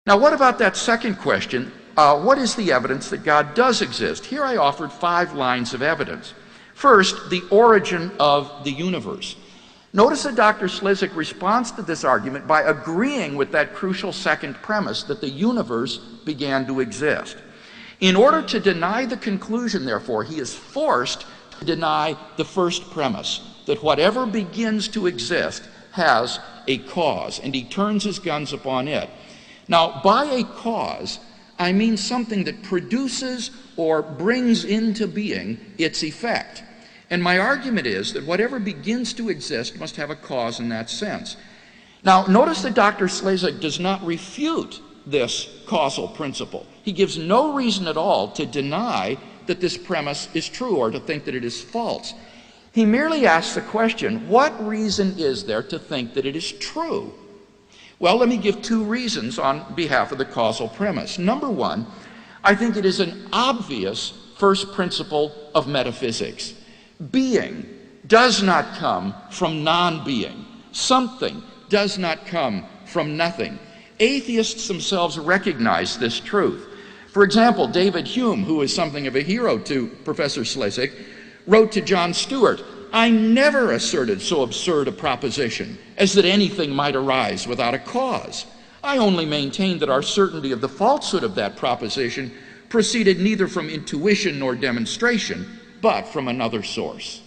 Now, what about that second question? What is the evidence that God does exist? Here I offered 5 lines of evidence. First, the origin of the universe. Notice that Dr. Slizak responds to this argument by agreeing with that crucial second premise that the universe began to exist. In order to deny the conclusion, therefore, he is forced to deny the first premise, that whatever begins to exist has a cause, and he turns his guns upon it. Now, by a cause, I mean something that produces or brings into being its effect. And my argument is that whatever begins to exist must have a cause in that sense. Now, notice that Dr. Slizak does not refute this causal principle. He gives no reason at all to deny that this premise is true or to think that it is false. He merely asks the question, what reason is there to think that it is true? Well, let me give 2 reasons on behalf of the causal premise. Number 1, I think it is an obvious first principle of metaphysics. Being does not come from non-being. Something does not come from nothing. Atheists themselves recognize this truth. For example, David Hume, who is something of a hero to Professor Slizak, wrote to John Stewart, "I never asserted so absurd a proposition as that anything might arise without a cause. I only maintained that our certainty of the falsehood of that proposition proceeded neither from intuition nor demonstration, but from another source."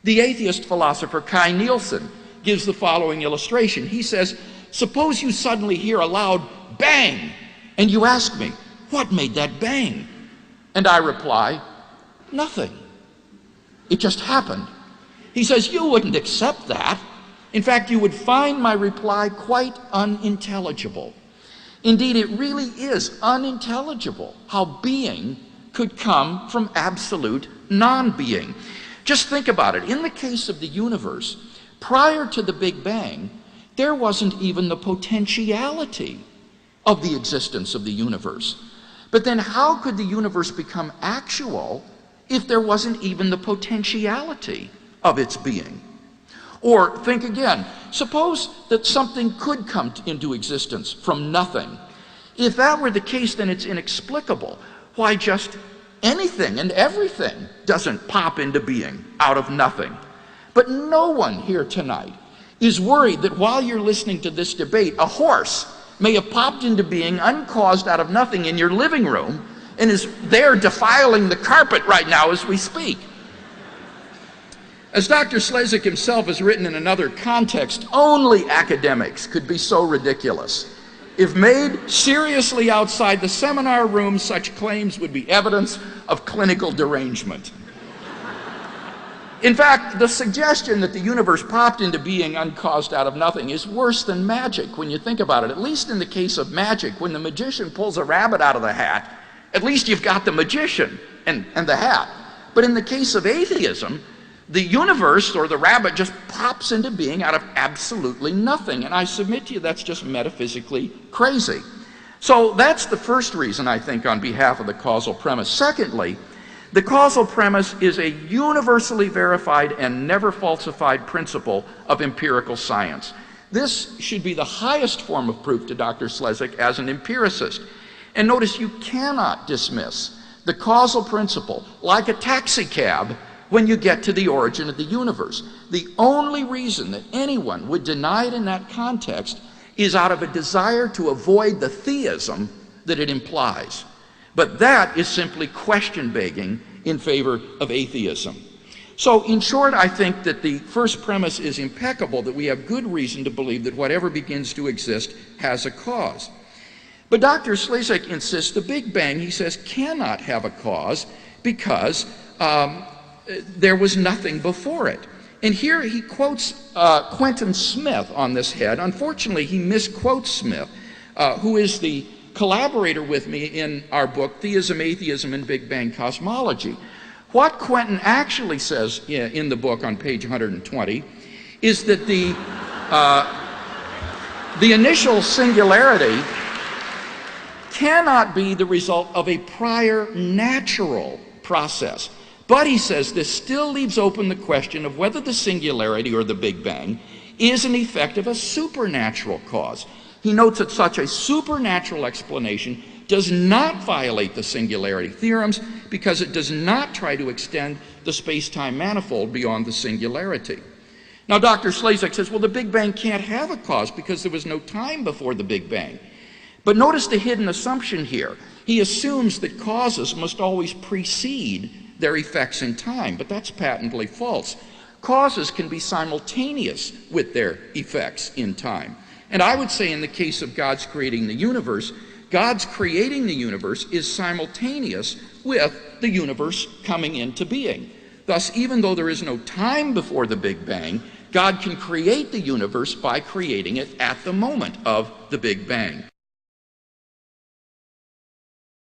The atheist philosopher Kai Nielsen gives the following illustration. He says, suppose you suddenly hear a loud bang, and you ask me, what made that bang? And I reply, nothing. It just happened. He says, you wouldn't accept that. In fact, you would find my reply quite unintelligible. Indeed, it really is unintelligible how being could come from absolute non-being. Just think about it. In the case of the universe, prior to the Big Bang, there wasn't even the potentiality of the existence of the universe. But then how could the universe become actual if there wasn't even the potentiality of its being? Or think again, suppose that something could come into existence from nothing. If that were the case, then it's inexplicable why just anything and everything doesn't pop into being out of nothing. But no one here tonight is worried that while you're listening to this debate, a horse may have popped into being uncaused out of nothing in your living room and is there defiling the carpet right now as we speak. As Dr. Slizak himself has written in another context, only academics could be so ridiculous. If made seriously outside the seminar room, such claims would be evidence of clinical derangement. In fact, the suggestion that the universe popped into being uncaused out of nothing is worse than magic when you think about it. At least in the case of magic, when the magician pulls a rabbit out of the hat, at least you've got the magician and the hat. But in the case of atheism, the universe or the rabbit just pops into being out of absolutely nothing. And I submit to you that's just metaphysically crazy. So that's the first reason, I think, on behalf of the causal premise. Secondly, the causal premise is a universally verified and never falsified principle of empirical science. This should be the highest form of proof to Dr. Slizak as an empiricist. And notice you cannot dismiss the causal principle like a taxi cab when you get to the origin of the universe. The only reason that anyone would deny it in that context is out of a desire to avoid the theism that it implies. But that is simply question begging in favor of atheism. So in short, I think that the first premise is impeccable, that we have good reason to believe that whatever begins to exist has a cause. But Dr. Slizak insists the Big Bang, he says, cannot have a cause because there was nothing before it. And here he quotes Quentin Smith on this head. Unfortunately, he misquotes Smith, who is the collaborator with me in our book, Theism, Atheism, and Big Bang Cosmology. What Quentin actually says in the book on page 120 is that the initial singularity cannot be the result of a prior natural process. But he says this still leaves open the question of whether the singularity or the Big Bang is an effect of a supernatural cause. He notes that such a supernatural explanation does not violate the singularity theorems because it does not try to extend the space-time manifold beyond the singularity. Now, Dr. Slezak says, well, the Big Bang can't have a cause because there was no time before the Big Bang. But notice the hidden assumption here. He assumes that causes must always precede their effects in time, but that's patently false. Causes can be simultaneous with their effects in time. And I would say in the case of God's creating the universe, God's creating the universe is simultaneous with the universe coming into being. Thus, even though there is no time before the Big Bang, God can create the universe by creating it at the moment of the Big Bang.